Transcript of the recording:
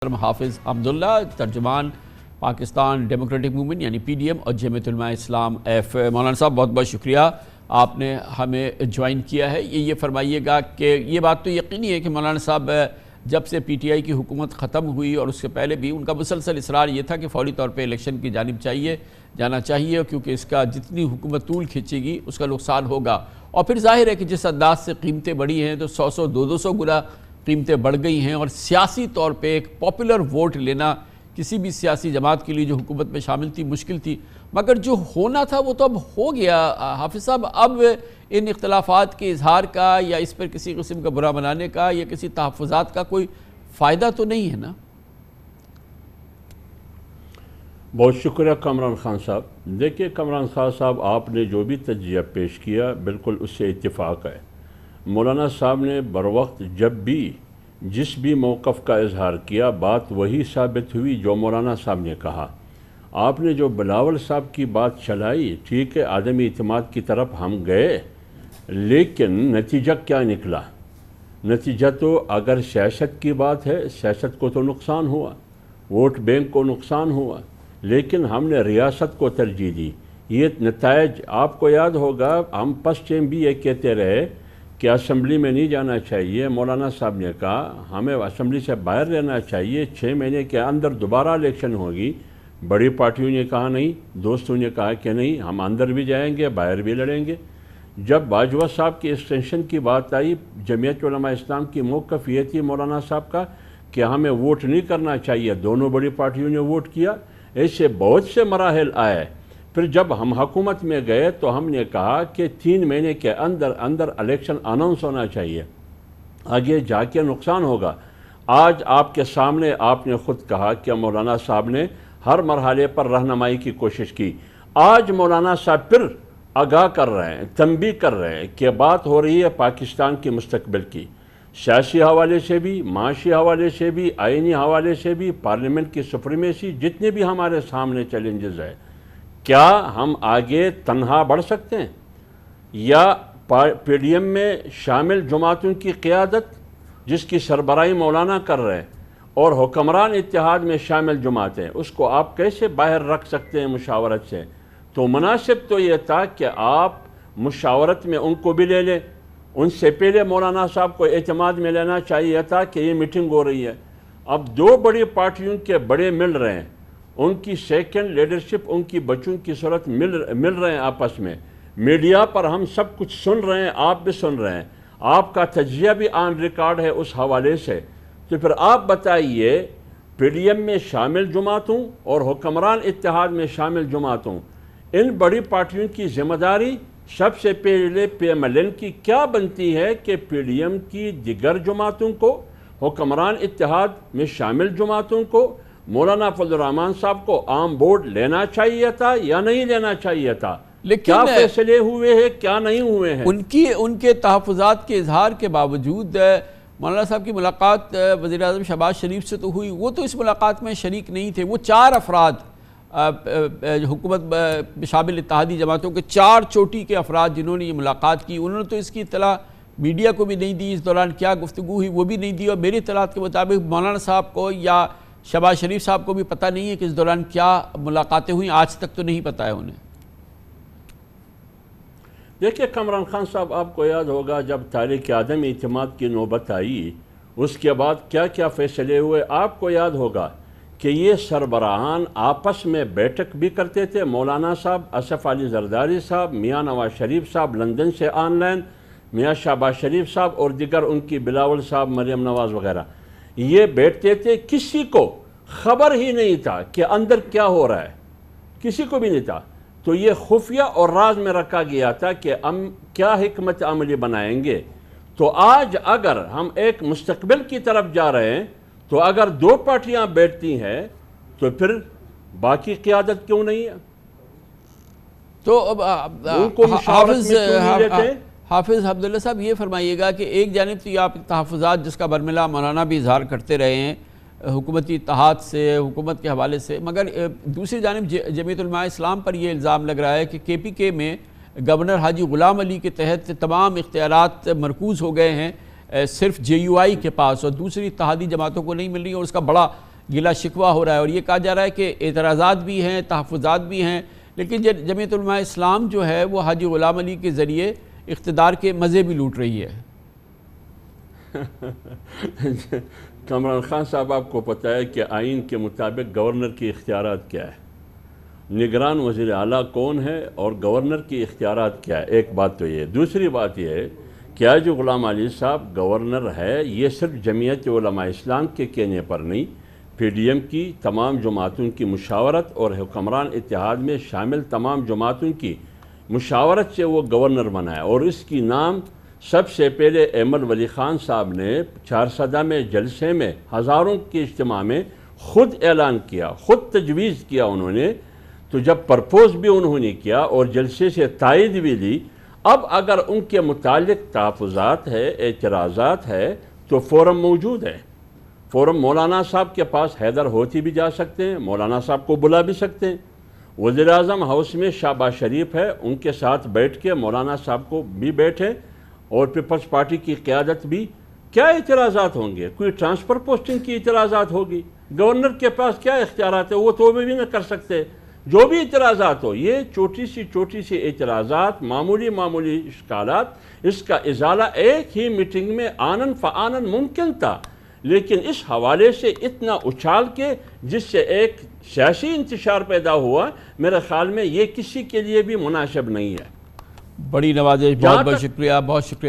حافظ عبداللہ ترجمان Pakistan democratic movement یعنی پی ڈی ایم اور جمعیت علماء اسلام ایف۔ مولانا صاحب بہت بہت شکریہ آپ نے ہمیں جوائن کیا ہے۔ یہ فرمائیے گا کہ یہ بات تو یقینی ہے کہ مولانا صاحب جب سے پی ٹی آئی کی حکومت ختم ہوئی اور اس سے پہلے بھی ان کا مسلسل اصرار یہ تھا کہ فوری طور پہ الیکشن کی جانب جانا چاہیے، کیونکہ اس کا جتنی حکومت طول کھینچے گی اس کا نقصان ہوگا۔ اور پھر ظاہر ہے کہ جس انداز سے قیمتیں بڑھی ہیں تو 100 200 گنا قیمتیں بڑھ گئی ہیں، اور سیاسی طور پہ ایک پاپولر ووٹ لینا کسی بھی سیاسی جماعت کے لیے جو حکومت میں شامل تھی مشکل تھی، مگر جو ہونا تھا وہ تو اب ہو گیا۔ حافظ صاحب اب ان اختلافات کے اظہار کا یا اس پر کسی قسم کا برا منانے کا یا کسی تحفظات کا کوئی فائدہ تو نہیں ہے نا؟ بہت شکریہ کامران خان صاحب۔ دیکھیے کامران خان صاحب، آپ نے جو بھی تجزیہ پیش کیا بالکل اس سے اتفاق ہے۔ مولانا صاحب نے بروقت جب بھی جس بھی موقف کا اظہار کیا بات وہی ثابت ہوئی جو مولانا صاحب نے کہا۔ آپ نے جو بلاول صاحب کی بات چلائی، ٹھیک ہے عدم اعتماد کی طرف ہم گئے، لیکن نتیجہ کیا نکلا؟ نتیجہ تو اگر سیاست کی بات ہے، سیاست کو تو نقصان ہوا، ووٹ بینک کو نقصان ہوا، لیکن ہم نے ریاست کو ترجیح دی۔ یہ نتائج آپ کو یاد ہوگا، ہم پس ٹائم بھی یہ کہتے رہے کہ اسمبلی میں نہیں جانا چاہیے۔ مولانا صاحب نے کہا ہمیں اسمبلی سے باہر رہنا چاہیے، 6 مہینے کے اندر دوبارہ الیکشن ہوگی۔ بڑی پارٹیوں نے کہا نہیں، دوستوں نے کہا کہ نہیں، ہم اندر بھی جائیں گے، باہر بھی لڑیں گے۔ جب باجوہ صاحب کی ایکسٹینشن کی بات آئی، جمعیت علماء اسلام کی موقف یہ تھی مولانا صاحب کا کہ ہمیں ووٹ نہیں کرنا چاہیے، دونوں بڑی پارٹیوں نے ووٹ کیا۔ ایسے بہت سے مراحل آئے۔ پھر جب ہم حکومت میں گئے تو ہم نے کہا کہ 3 مہینے کے اندر الیکشن اناؤنس ہونا چاہیے، آگے جا کے نقصان ہوگا۔ آج آپ کے سامنے آپ نے خود کہا کہ مولانا صاحب نے ہر مرحلے پر رہنمائی کی کوشش کی۔ آج مولانا صاحب پھر آگاہ کر رہے ہیں، تنبیہ کر رہے ہیں کہ بات ہو رہی ہے پاکستان کے مستقبل کی، سیاسی حوالے سے بھی، معاشی حوالے سے بھی، آئینی حوالے سے بھی، پارلیمنٹ کی سپریمیسی، جتنے بھی ہمارے سامنے چیلنجز ہیں۔ کیا ہم آگے تنہا بڑھ سکتے ہیں، یا پی ڈی ایم میں شامل جماعتوں کی قیادت جس کی سربراہی مولانا کر رہے ہیں اور حکمران اتحاد میں شامل جماعتیں، اس کو آپ کیسے باہر رکھ سکتے ہیں مشاورت سے؟ تو مناسب تو یہ تھا کہ آپ مشاورت میں ان کو بھی لے لیں۔ ان سے پہلے مولانا صاحب کو اعتماد میں لینا چاہیے تھا کہ یہ میٹنگ ہو رہی ہے۔ اب 2 بڑی پارٹیوں کے بڑے مل رہے ہیں، ان کی سیکنڈ لیڈرشپ، ان کی بچوں کی صورت مل رہے ہیں آپس میں۔ میڈیا پر ہم سب کچھ سن رہے ہیں، آپ بھی سن رہے ہیں، آپ کا تجزیہ بھی آن ریکارڈ ہے اس حوالے سے۔ تو پھر آپ بتائیے، پی ڈی ایم میں شامل جماعتوں اور حکمران اتحاد میں شامل جماعتوں، ان بڑی پارٹیوں کی ذمہ داری سب سے پہلے پی ایم ایل این کی کیا بنتی ہے کہ پی ڈی ایم کی دیگر جماعتوں کو، حکمران اتحاد میں شامل جماعتوں کو، مولانا فضل الرحمان صاحب کو آن بورڈ لینا چاہیے تھا یا نہیں لینا چاہیے تھا؟ کیا فیصلے ہوئے ہیں، کیا نہیں ہوئے ہیں؟ ان کے تحفظات کے اظہار کے باوجود مولانا صاحب کی ملاقات وزیر اعظم شہباز شریف سے تو ہوئی، وہ تو اس ملاقات میں شریک نہیں تھے۔ وہ 4 افراد حکومت شامل اتحادی جماعتوں کے 4 چوٹی کے افراد جنہوں نے یہ ملاقات کی، انہوں نے تو اس کی اطلاع میڈیا کو بھی نہیں دی، اس دوران کیا گفتگو ہوئی وہ بھی نہیں دی، اور میری اطلاعات کے مطابق مولانا صاحب کو یا شہباز شریف صاحب کو بھی پتہ نہیں ہے کہ اس دوران کیا ملاقاتیں ہوئیں، آج تک تو نہیں پتہ ہے انہیں۔ دیکھیے کامران خان صاحب، آپ کو یاد ہوگا جب تاریخ عدم اعتماد کی نوبت آئی، اس کے بعد کیا کیا فیصلے ہوئے۔ آپ کو یاد ہوگا کہ یہ سربراہان آپس میں بیٹھک بھی کرتے تھے، مولانا صاحب، اسف علی زرداری صاحب، میاں نواز شریف صاحب لندن سے آن لائن، میاں شہباز شریف صاحب اور دیگر ان کی بلاول صاحب، مریم نواز وغیرہ، یہ بیٹھتے تھے۔ کسی کو خبر ہی نہیں تھا کہ اندر کیا ہو رہا ہے، کسی کو بھی نہیں تھا۔ تو یہ خفیہ اور راز میں رکھا گیا تھا کہ ہم کیا حکمت عملی بنائیں گے۔ تو آج اگر ہم ایک مستقبل کی طرف جا رہے ہیں تو اگر 2 پارٹیاں بیٹھتی ہیں تو پھر باقی قیادت کیوں نہیں ہے؟ تو حافظ عبداللہ صاحب یہ فرمائیے گا کہ ایک جانب تو یہ آپ تحفظات جس کا برملا مولانا بھی اظہار کرتے رہے ہیں حکومتی اتحاد سے، حکومت کے حوالے سے، مگر دوسری جانب جمعیت علماء اسلام پر یہ الزام لگ رہا ہے کہ کے پی کے میں گورنر حاجی غلام علی کے تحت تمام اختیارات مرکوز ہو گئے ہیں صرف جے یو آئی کے پاس، اور دوسری اتحادی جماعتوں کو نہیں مل رہی، اور اس کا بڑا گلا شکوہ ہو رہا ہے، اور یہ کہا جا رہا ہے کہ اعتراضات بھی ہیں، تحفظات بھی ہیں، لیکن جمعیت علماء اسلام جو ہے وہ حاجی غلام علی کے ذریعے اقتدار کے مزے بھی لوٹ رہی ہے۔ کامران خان صاحب، آپ کو پتہ ہے کہ آئین کے مطابق گورنر کی اختیارات کیا ہے، نگران وزیر اعلیٰ کون ہے اور گورنر کی اختیارات کیا ہے، ایک بات تو یہ ہے۔ دوسری بات یہ ہے کہ حاجی غلام علی صاحب گورنر ہے، یہ صرف جمعیت علماء اسلام کے کہنے پر نہیں، پی ڈی ایم کی تمام جماعتوں کی مشاورت اور حکمران اتحاد میں شامل تمام جماعتوں کی مشاورت سے وہ گورنر بنا ہے، اور اس کی نام سب سے پہلے احمد ولی خان صاحب نے چارسدہ میں جلسے میں ہزاروں کے اجتماع میں خود اعلان کیا، خود تجویز کیا انہوں نے، تو جب پرپوز بھی انہوں نے کیا اور جلسے سے تائید بھی لی، اب اگر ان کے متعلق تحفظات ہے، اعتراضات ہے، تو فورم موجود ہے۔ فورم مولانا صاحب کے پاس حیدر ہوتی بھی جا سکتے ہیں، مولانا صاحب کو بلا بھی سکتے ہیں، وزیر اعظم ہاؤس میں شہباز شریف ہے، ان کے ساتھ بیٹھ کے مولانا صاحب کو بھی بیٹھے، اور پیپلز پارٹی کی قیادت بھی، کیا اعتراضات ہوں گے؟ کوئی ٹرانسفر پوسٹنگ کی اعتراضات ہوگی؟ گورنر کے پاس کیا اختیارات ہے؟ وہ تو بھی نہ کر سکتے۔ جو بھی اعتراضات ہو، یہ چھوٹی سی اعتراضات، معمولی اشکالات، اس کا ازالہ ایک ہی میٹنگ میں آنن فآنن ممکن تھا، لیکن اس حوالے سے اتنا اچھال کے جس سے ایک سیاسی انتشار پیدا ہوا، میرے خیال میں یہ کسی کے لیے بھی مناسب نہیں ہے۔ بڑی نوازش، بہت شکریہ، بہت شکریہ۔